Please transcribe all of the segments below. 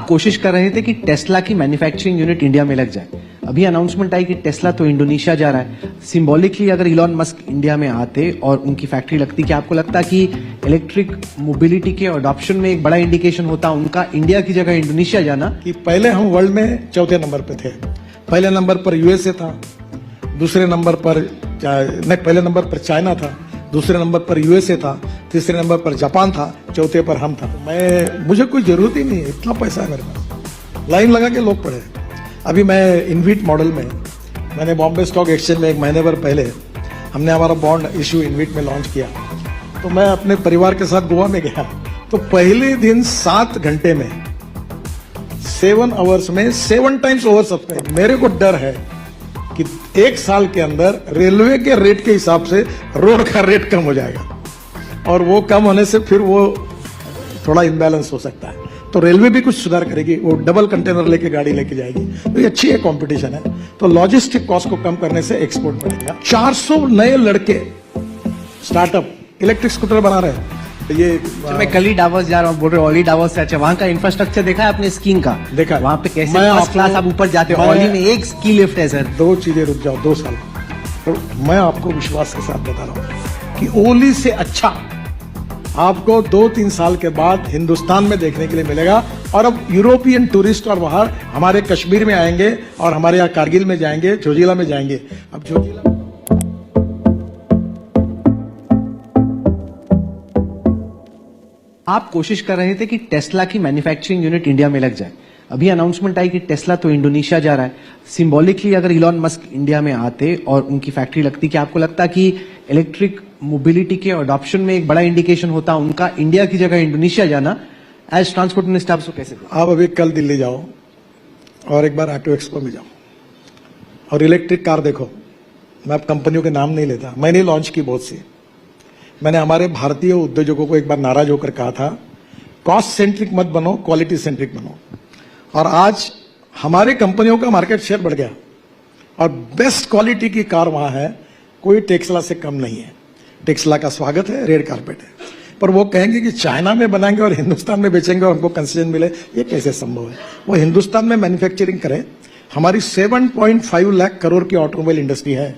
कोशिश कर रहे थे कि टेस्ला की मैन्युफैक्चरिंग यूनिट इंडिया में लग जाए। अभी अनाउंसमेंट आई कि टेस्ला तो इंडोनेशिया जा रहा है। सिंबॉलिकली अगर इलॉन मस्क इंडिया में आते और उनकी फैक्ट्री लगती, क्या आपको लगता कि इलेक्ट्रिक मोबिलिटी के अडॉप्शन में एक बड़ा इंडिकेशन होता उनका इंडिया की जगह इंडोनेशिया जाना? कि पहले हम वर्ल्ड में चौथे नंबर पे थे। पहले नंबर पर यूएसए था, दूसरे नंबर पर पहले नंबर पर चाइना था, दूसरे नंबर पर यूएसए था, तीसरे नंबर पर जापान था, चौथे पर हम था। मुझे कोई जरूरत ही नहीं है, इतना पैसा है मेरे पास, लाइन लगा के लोग पड़े। अभी मैं इनविट मॉडल में, मैंने बॉम्बे स्टॉक एक्सचेंज में 1 महीने भर पहले हमने हमारा बॉन्ड इश्यू इनविट में लॉन्च किया। तो मैं अपने परिवार के साथ गोवा में गया, तो पहले दिन 7 घंटे में 7 आवर्स में 7 टाइम्स ओवर सब्सक्राइब। मेरे को डर है कि 1 साल के अंदर रेलवे के रेट के हिसाब से रोड का रेट कम हो जाएगा, और वो कम होने से फिर वो थोड़ा इम्बैलेंस हो सकता है। तो रेलवे भी कुछ सुधार करेगी, वो डबल कंटेनर लेके गाड़ी लेके जाएगी, तो ये अच्छी है, कंपटीशन है। तो लॉजिस्टिक कॉस्ट को कम करने से एक्सपोर्ट बढ़ेगा। 400 नए लड़के स्टार्टअप इलेक्ट्रिक स्कूटर बना रहे हैं। ये मैं कल ही डावोस जा रहा हूँ, बोल रहे ऑली डावोस से। अच्छा, वहाँ का इंफ्रास्ट्रक्चर देखा है आपने? स्कीइंग का देखा, वहाँ पे कैसे फर्स्ट क्लास आप ऊपर जाते हो। ऑली में एक स्की लिफ्ट है सर। 2 चीजें, रुक जाओ 2 साल। तो मैं आपको विश्वास के साथ बता रहा हूँ कि ओली से अच्छा आपको 2-3 साल के बाद हिंदुस्तान में देखने के लिए मिलेगा। और अब यूरोपियन टूरिस्ट और बाहर हमारे कश्मीर में आएंगे, और हमारे यहाँ कारगिल में जाएंगे, जोजिला में जाएंगे। अब जोजिला आप कोशिश कर रहे थे कि टेस्ला की मैन्युफैक्चरिंग यूनिट इंडिया में लग जाए। अभी अनाउंसमेंट आई कि टेस्ला तो इंडोनेशिया जा रहा है। सिंबॉलिकली अगर इलॉन मस्क इंडिया में आते और उनकी फैक्ट्री लगती, क्या आपको लगता कि इलेक्ट्रिक मोबिलिटी के अडॉप्शन में एक बड़ा इंडिकेशन होता उनका इंडिया की जगह इंडोनेशिया जाना? एज ट्रांसपोर्ट मिनिस्टर आप कैसे? आप अभी कल दिल्ली जाओ और एक बार ऑटो एक्सपो में जाओ और इलेक्ट्रिक कार देखो। मैं अब कंपनियों के नाम नहीं लेता, मैंने लॉन्च की बहुत सी। मैंने हमारे भारतीय उद्योजकों को एक बार नाराज होकर कहा था, कॉस्ट सेंट्रिक मत बनो, क्वालिटी सेंट्रिक बनो। और आज हमारे कंपनियों का मार्केट शेयर बढ़ गया, और बेस्ट क्वालिटी की कार वहां है, कोई टेस्ला से कम नहीं है। टेस्ला का स्वागत है, रेड कारपेट है। पर वो कहेंगे कि चाइना में बनाएंगे और हिंदुस्तान में बेचेंगे और हमको कंसेशन मिले, ये कैसे संभव है? वो हिंदुस्तान में मैन्युफैक्चरिंग करें। हमारी 7.5 लाख करोड़ की ऑटोमोबाइल इंडस्ट्री है।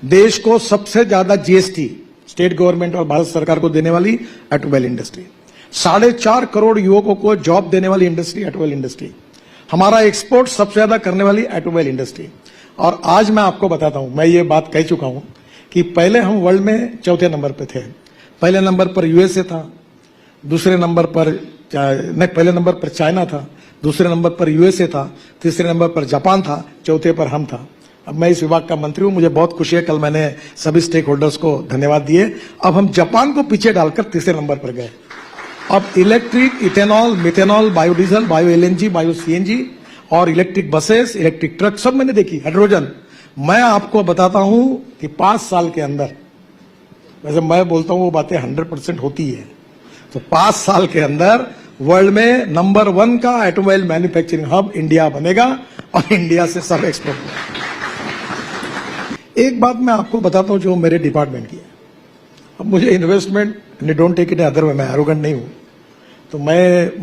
देश को सबसे ज्यादा जीएसटी स्टेट गवर्नमेंट और भारत सरकार को देने वाली ऑटोमोबाइल इंडस्ट्री, 4.5 करोड़ युवकों को जॉब देने वाली इंडस्ट्री ऑटोमोबाइल इंडस्ट्री, हमारा एक्सपोर्ट सबसे ज्यादा करने वाली ऑटोमोबाइल इंडस्ट्री। और आज मैं आपको बताता हूं, मैं ये बात कह चुका हूं कि पहले हम वर्ल्ड में चौथे नंबर पे थे। पहले नंबर पर यूएसए था, दूसरे नंबर पर पहले नंबर पर चाइना था, दूसरे नंबर पर यूएसए था, तीसरे नंबर पर जापान था, चौथे पर हम था। अब मैं इस विभाग का मंत्री हूं, मुझे बहुत खुशी है, कल मैंने सभी स्टेक होल्डर्स को धन्यवाद दिए। अब हम जापान को पीछे डालकर तीसरे नंबर पर गए। अब electric, ethanol, methanol, biodiesel, bio LNG, bio CNG और इलेक्ट्रिक बसेस, इलेक्ट्रिक ट्रक सब मैंने देखी, हाइड्रोजन। मैं आपको बताता हूं कि 5 साल के अंदर, वैसे मैं बोलता हूं वो बातें 100% होती है, तो 5 साल के अंदर वर्ल्ड में नंबर 1 का ऑटोमोबाइल मैन्युफैक्चरिंग हब इंडिया बनेगा, और इंडिया से सब एक्सपोर्ट होगा। एक बात मैं आपको बताता हूं जो मेरे डिपार्टमेंट की है। अब मुझे investment, don't take it other way, मैं एरोगेंट नहीं हूं, तो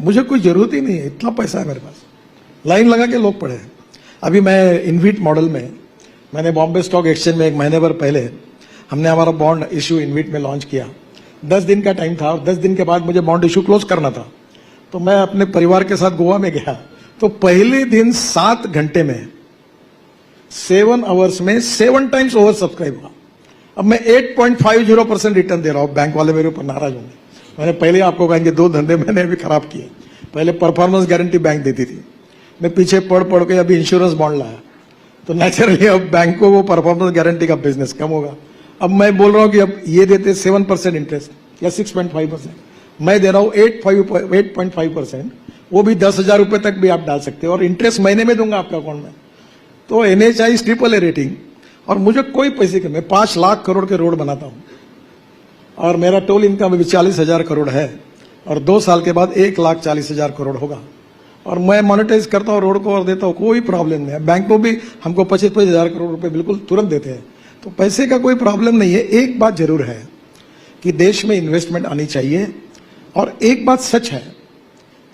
मुझे कोई जरूरत ही नहीं है, इतना पैसा है मेरे पास, लाइन लगा के लोग पड़े हैं। अभी मैं इनविट मॉडल में, मैंने बॉम्बे स्टॉक एक्सचेंज में 1 महीने भर पहले हमने हमारा बॉन्ड इश्यू इनविट में लॉन्च किया। 10 दिन का टाइम था, और 10 दिन के बाद मुझे बॉन्ड इश्यू क्लोज करना था। तो मैं अपने परिवार के साथ गोवा में गया, तो पहले दिन 7 घंटे में 7 आवर्स में 7 टाइम्स ओवर सब्सक्राइब हुआ। अब मैं 8.50% रिटर्न दे रहा हूं। बैंक वाले मेरे ऊपर नाराज होंगे। मैंने पहले आपको कहेंगे 2 धंधे मैंने अभी खराब किए। पहले परफॉर्मेंस गारंटी बैंक देती थी, मैं पीछे पढ़ के अभी इंश्योरेंस बॉन्ड लाया, तो नेचुरली अब बैंक को वो परफॉर्मेंस गारंटी का बिजनेस कम होगा। अब मैं बोल रहा हूं कि अब ये देते 7% इंटरेस्ट या 6.5%, मैं दे रहा हूं 8.5%, वो भी 10,000 रुपए तक भी आप डाल सकते हो, और इंटरेस्ट महीने में दूंगा आपके अकाउंट में। तो NHI AAA रेटिंग, और मुझे कोई पैसे के, मैं 5 लाख करोड़ के रोड बनाता हूं, और मेरा टोल इनकम अभी 40,000 करोड़ है, और 2 साल के बाद 1,40,000 करोड़ होगा। और मैं मोनेटाइज करता हूं रोड को और देता हूं, कोई प्रॉब्लम नहीं है। बैंक को भी हमको 25,000 करोड़ रुपए बिल्कुल तुरंत देते हैं, तो पैसे का कोई प्रॉब्लम नहीं है। एक बात जरूर है कि देश में इन्वेस्टमेंट आनी चाहिए, और एक बात सच है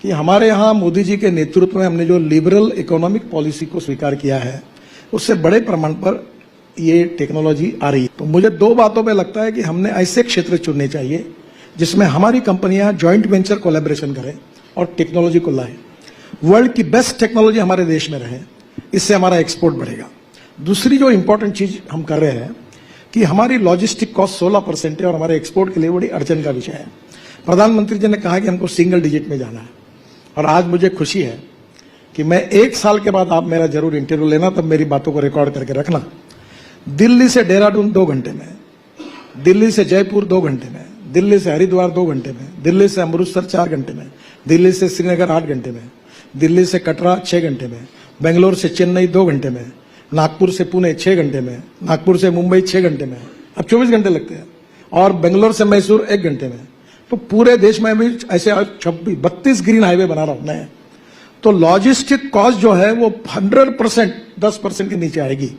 कि हमारे यहाँ मोदी जी के नेतृत्व में हमने जो लिबरल इकोनॉमिक पॉलिसी को स्वीकार किया है, उससे बड़े प्रमाण पर ये टेक्नोलॉजी आ रही है। तो मुझे दो बातों पे लगता है कि हमने ऐसे क्षेत्र चुनने चाहिए जिसमें हमारी कंपनियां जॉइंट वेंचर कोलैबोरेशन करें और टेक्नोलॉजी को लाएं। वर्ल्ड की बेस्ट टेक्नोलॉजी हमारे देश में रहे, इससे हमारा एक्सपोर्ट बढ़ेगा। दूसरी जो इंपॉर्टेंट चीज हम कर रहे हैं कि हमारी लॉजिस्टिक कॉस्ट 16% है और हमारे एक्सपोर्ट के लिए बड़ी अड़चन का विषय है। प्रधानमंत्री जी ने कहा कि हमको सिंगल डिजिट में जाना है, और आज मुझे खुशी है कि मैं 1 साल के बाद, आप मेरा जरूर इंटरव्यू लेना, तब मेरी बातों को रिकॉर्ड करके रखना। दिल्ली से देहरादून 2 घंटे में, दिल्ली से जयपुर 2 घंटे में, दिल्ली से हरिद्वार 2 घंटे में, दिल्ली से अमृतसर 4 घंटे में, दिल्ली से श्रीनगर 8 घंटे में, दिल्ली से कटरा 6 घंटे में, बेंगलोर से चेन्नई 2 घंटे में, नागपुर से पुणे 6 घंटे में, नागपुर से मुंबई 6 घंटे में, अब 24 घंटे लगते हैं, और बेंगलोर से मैसूर 1 घंटे में। तो पूरे देश में भी ऐसे 32 ग्रीन हाईवे बना रहा हूं मैं। तो लॉजिस्टिक कॉस्ट जो है वो 100%, 10% के नीचे आएगी।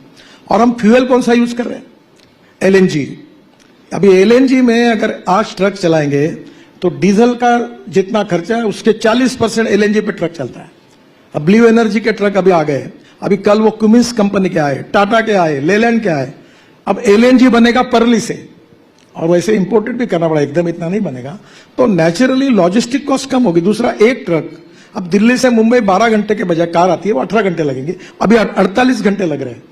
और हम फ्यूल कौन सा यूज कर रहे हैं? एलएनजी। अभी एलएनजी में अगर आज ट्रक चलाएंगे तो डीजल का जितना खर्चा है उसके 40% एलएनजी पे ट्रक चलता है। अब ब्लू एनर्जी के ट्रक अभी आ गए, अभी कल वो कुमिंस कंपनी के आए, टाटा के आए, लेलैंड के आए। अब एलएनजी बनेगा परली से, और वैसे इंपोर्टेड भी करना पड़ा, एकदम इतना नहीं बनेगा। तो नेचुरली लॉजिस्टिक कॉस्ट कम होगी। दूसरा, एक ट्रक अब दिल्ली से मुंबई 12 घंटे के बजाय कार आती है वो 18 घंटे लगेंगे, अभी 48 घंटे लग रहे हैं।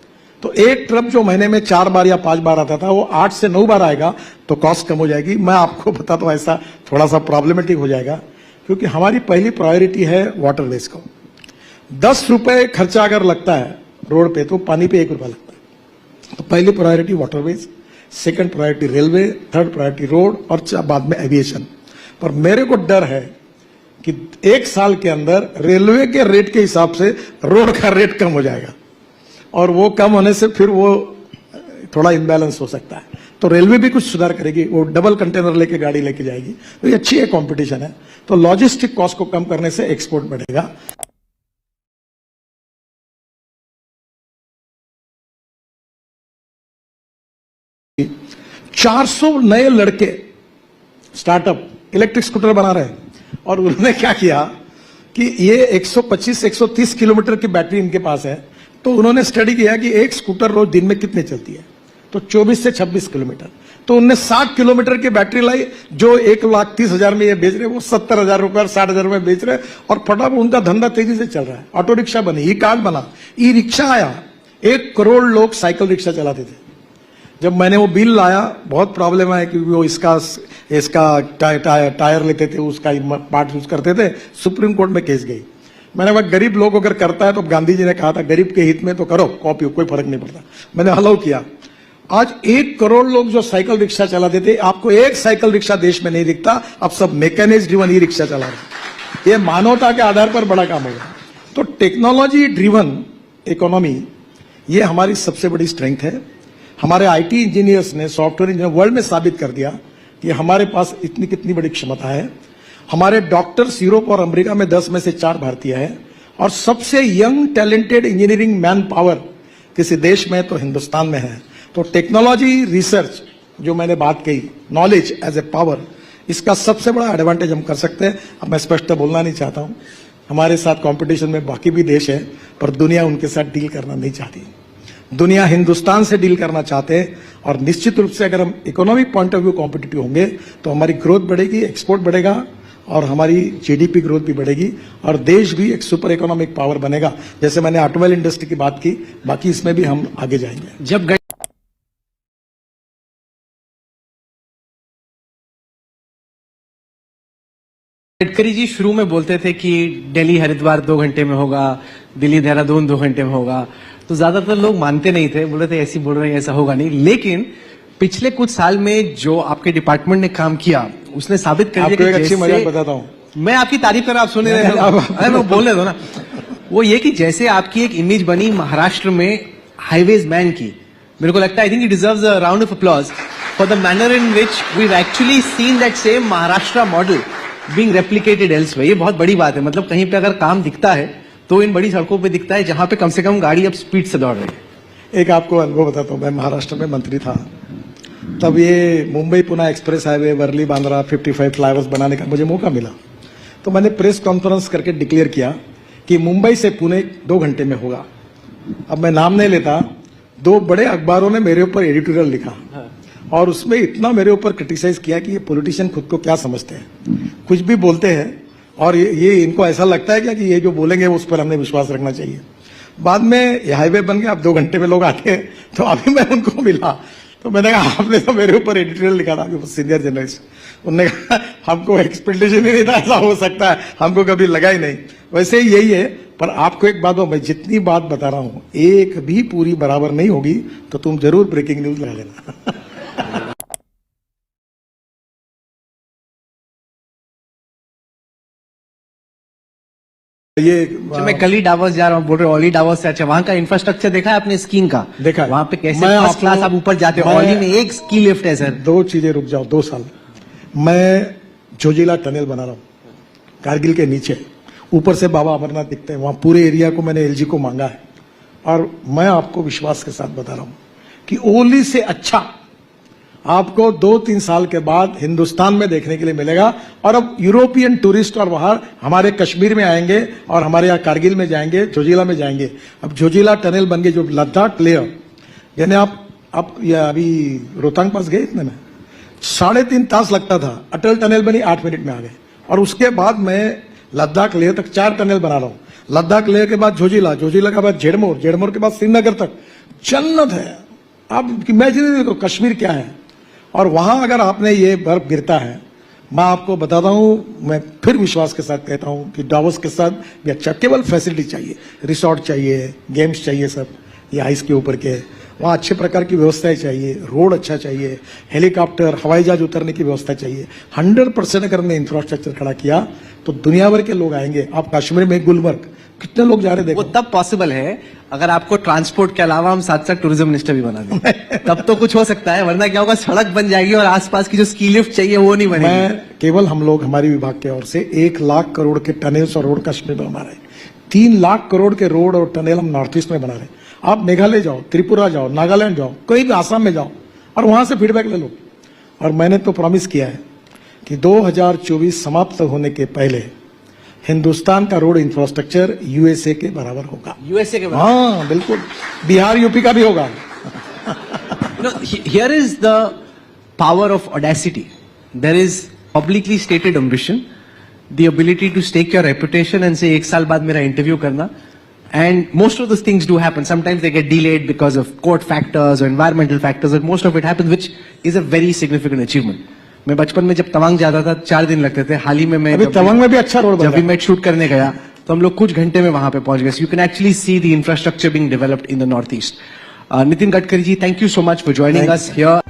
तो एक ट्रक जो महीने में 4 बार या 5 बार आता था वो 8 से 9 बार आएगा, तो कॉस्ट कम हो जाएगी। मैं आपको बताता हूं, ऐसा थोड़ा सा प्रॉब्लमेटिक हो जाएगा, क्योंकि हमारी पहली प्रायोरिटी है वाटरवेज को। 10 रुपए खर्चा अगर लगता है रोड पे, तो पानी पे 1 रुपया लगता है। तो पहली priority waterways, second priority railway, third priority road, और बाद में एविएशन। पर मेरे को डर है कि 1 साल के अंदर रेलवे के रेट के हिसाब से रोड का रेट कम हो जाएगा, और वो कम होने से फिर वो थोड़ा इम्बैलेंस हो सकता है। तो रेलवे भी कुछ सुधार करेगी, वो डबल कंटेनर लेके गाड़ी लेके जाएगी। तो ये अच्छी है, कंपटीशन है। तो लॉजिस्टिक कॉस्ट को कम करने से एक्सपोर्ट बढ़ेगा। चार 400 नए लड़के स्टार्टअप इलेक्ट्रिक स्कूटर बना रहे हैं, और उन्होंने क्या किया कि ये 125-130 किलोमीटर की बैटरी इनके पास है। तो उन्होंने स्टडी किया कि एक स्कूटर रोज दिन में कितने चलती है, तो 24 से 26 किलोमीटर। तो उनने 60 किलोमीटर की बैटरी लाई, जो 1,30,000 में ये बेच रहे, वो 70,000 रुपए और 60,000 में बेच रहे, और फटाफट उनका धंधा तेजी से चल रहा है। ऑटो रिक्शा बनी, ई कार बना, ई रिक्शा आया। 1 करोड़ लोग साइकिल रिक्शा चलाते थे। जब मैंने वो बिल लाया, बहुत प्रॉब्लम है कि वो इसका टायर लेते थे, उसका पार्ट यूज करते थे, सुप्रीम कोर्ट में केस गई। मैंने कहा गरीब लोग अगर करता है तो गांधी जी ने कहा था गरीब के हित में तो करो, कॉपी कोई फर्क नहीं पड़ता। मैंने अलाउ किया। आज 1 करोड़ लोग जो साइकिल रिक्शा चलाते थे, आपको एक साइकिल रिक्शा देश में नहीं दिखता, अब सब मैकेनिक्स ड्रिवन ई रिक्शा चला रहे। ये मानवता के आधार पर बड़ा काम होगा। तो टेक्नोलॉजी ड्रिवन इकोनॉमी, ये हमारी सबसे बड़ी स्ट्रेंथ है। हमारे आईटी इंजीनियर्स ने, सॉफ्टवेयर इंजीनियर वर्ल्ड में साबित कर दिया कि हमारे पास इतनी कितनी बड़ी क्षमता है। हमारे डॉक्टर्स यूरोप और अमेरिका में 10 में से 4 भारतीय हैं, और सबसे young talented engineering man power किसी देश में तो हिंदुस्तान में है। तो टेक्नोलॉजी रिसर्च जो मैंने बात कही, नॉलेज एज ए पावर, इसका सबसे बड़ा एडवांटेज हम कर सकते हैं। अब मैं स्पष्ट बोलना नहीं चाहता हूं, हमारे साथ कंपटीशन में बाकी भी देश है, पर दुनिया उनके साथ डील करना नहीं चाहती। दुनिया हिंदुस्तान से डील करना चाहते हैं, और निश्चित रूप से अगर हम economic point of view competitive होंगे तो हमारी ग्रोथ बढ़ेगी, एक्सपोर्ट बढ़ेगा, और हमारी जीडीपी ग्रोथ भी बढ़ेगी, और देश भी एक सुपर इकोनॉमिक पावर बनेगा। जैसे मैंने ऑटोमोबाइल इंडस्ट्री की बात की, बाकी इसमें भी हम आगे जाएंगे। जब गडकरी जी शुरू में बोलते थे कि दिल्ली हरिद्वार 2 घंटे में होगा, दिल्ली देहरादून 2 घंटे में होगा, तो ज्यादातर लोग मानते नहीं थे, बोल रहे थे ऐसी बोल रहे हैं, ऐसा होगा नहीं। लेकिन पिछले कुछ साल में जो आपके डिपार्टमेंट ने काम किया, उसने साबित कर दिया कि एक अच्छी मजाक बताता हूं, मैं आपकी तारीफ कर रहा, आप सुने रहे, मैं बोलने दो ना। वो ये कि जैसे आपकी एक इमेज बनी महाराष्ट्र में हाईवेज मैन की, मेरे को लगता है I think it deserves a round of applause for the manner in which we actually seen that same Maharashtra model being replicated elsewhere. ये बहुत बड़ी बात है। मतलब कहीं पे अगर काम दिखता है तो इन बड़ी सड़कों पे दिखता है, जहां पे कम से कम गाड़ी अब स्पीड से दौड़ रही है। एक आपको अनुभव बताता हूं, मैं महाराष्ट्र में मंत्री था, तब ये Mumbai Pune express highway, Worli Bandra 55 flyovers बनाने का मुझे मौका मिला। तो मैंने प्रेस कॉन्फ्रेंस करके डिक्लेयर किया कि मुंबई से पुणे 2 घंटे में होगा। अब मैं नाम नहीं लेता, 2 बड़े अखबारों ने मेरे ऊपर एडिटोरियल लिखा और उसमें इतना मेरे ऊपर क्रिटिसाइज किया कि ये पॉलिटिशियन खुद को क्या समझते हैं, कुछ भी बोलते हैं और ये इनको ऐसा लगता है क्या कि ये जो बोलेंगे उस पर हमने विश्वास रखना चाहिए। बाद में ये हाईवे बन गया, अब 2 घंटे में लोग आते हैं, तो अभी मैं उनको मिला तो मैंने कहा आपने तो मेरे ऊपर एडिटोरियल लिखा था, सीनियर जर्नलिस्ट। उन्होंने कहा हमको एक्सपेक्टेशन ही नहीं था ऐसा हो सकता है, हमको कभी लगा ही नहीं। वैसे ही यही है, पर आपको एक बात मैं जितनी बात बता रहा हूं एक भी पूरी बराबर नहीं होगी, तो तुम जरूर ब्रेकिंग न्यूज लगा लेना। ये मैं कल ही डावोस जा रहा हूँ, बोल रहे ऑली डावोस से अच्छा वहां का इंफ्रास्ट्रक्चर देखा है आपने स्कीइंग का? देखा है। वहां पे कैसे मैं फर्स्ट आपको- क्लास आप ऊपर जाते हो, मैं- ऑली में एक स्की लिफ्ट है सर। 2 चीजें, रुक जाओ, 2 साल मैं जोजिला टनल बना रहा हूं कारगिल के नीचे, ऊपर से बाबा अमरनाथ दिखते हैं, वहां पूरे एरिया को मैंने एलजी को मांगा है और मैं आपको विश्वास के साथ बता रहा हूं कि ओली से अच्छा आपको 2-3 साल के बाद हिंदुस्तान में देखने के लिए मिलेगा। और अब यूरोपियन टूरिस्ट और वहां हमारे कश्मीर में आएंगे और हमारे यहाँ कारगिल में जाएंगे, जोजिला में जाएंगे। अब जोजिला टनल बन गई जो लद्दाख लेह, यानी आप ये अभी रोहतांग पास गए इतने में 3.5 तास लगता था, अटल टनल बनी 8 मिनट में आ गए। और उसके बाद मैं लद्दाख लेह तक 4 टनल बना रहा हूं। लद्दाख लेह के बाद जोजिला, जोजिला के बाद जेडमोर, जेडमोर के बाद श्रीनगर तक जन्नत है। आप इमेजिन करो कश्मीर क्या है। और वहां अगर आपने ये बर्फ गिरता है, मैं आपको बताता हूं, मैं फिर विश्वास के साथ कहता हूं कि डावोस के साथ भी अच्छा, केवल फैसिलिटी चाहिए, रिसोर्ट चाहिए, गेम्स चाहिए, सब ये आइस के ऊपर के, वहां अच्छे प्रकार की व्यवस्थाएं चाहिए, रोड अच्छा चाहिए, हेलीकॉप्टर हवाई जहाज उतरने की व्यवस्था चाहिए। 100% अगर हमने इंफ्रास्ट्रक्चर खड़ा किया तो दुनिया भर के लोग आएंगे। आप कश्मीर में गुलमर्ग कितने लोग जा रहे हैं वो देखो। तब पॉसिबल है अगर आपको ट्रांसपोर्ट के अलावा हम साथ साथ टूरिज्म मिनिस्टर भी बना दें, तब तो कुछ हो सकता है, वरना क्या होगा, सड़क बन जाएगी और आसपास की जो स्की लिफ्ट चाहिए वो नहीं बनेगी। मैं केवल हम लोग हमारी विभाग की ओर से 1 लाख करोड़ के टनल्स और रोड कश्मीर में बना रहे हैं। 3 लाख करोड़ के रोड और टनल हम नॉर्थ ईस्ट में बना रहे हैं। आप मेघालय जाओ, त्रिपुरा जाओ, नागालैंड जाओ, कोई भी आसाम में जाओ और वहां से फीडबैक ले लो। और मैंने तो प्रॉमिस किया है कि 2024 समाप्त होने के पहले हिंदुस्तान का रोड इंफ्रास्ट्रक्चर यूएसए के बराबर होगा। यूएसए के हाँ बिल्कुल, बिहार यूपी का भी होगा। here is the power of audacity. There is publicly stated ambition, the ability to stake your reputation and say 1 साल बाद मेरा इंटरव्यू करना. And most of those things do happen. Sometimes they get delayed because of court factors or environmental factors, but most of it happens, which is a very significant achievement. मैं बचपन में जब तवांग जाता था 4 दिन लगते थे। हाल ही में मैं अभी तवांग में भी अच्छा रोड बन जब रहा भी है। मैं शूट करने गया तो हम लोग कुछ घंटे में वहां पे पहुंच गए। You can actually see the infrastructure being developed in the north east. Nitin Gadkari ji, thank you so much for joining us here.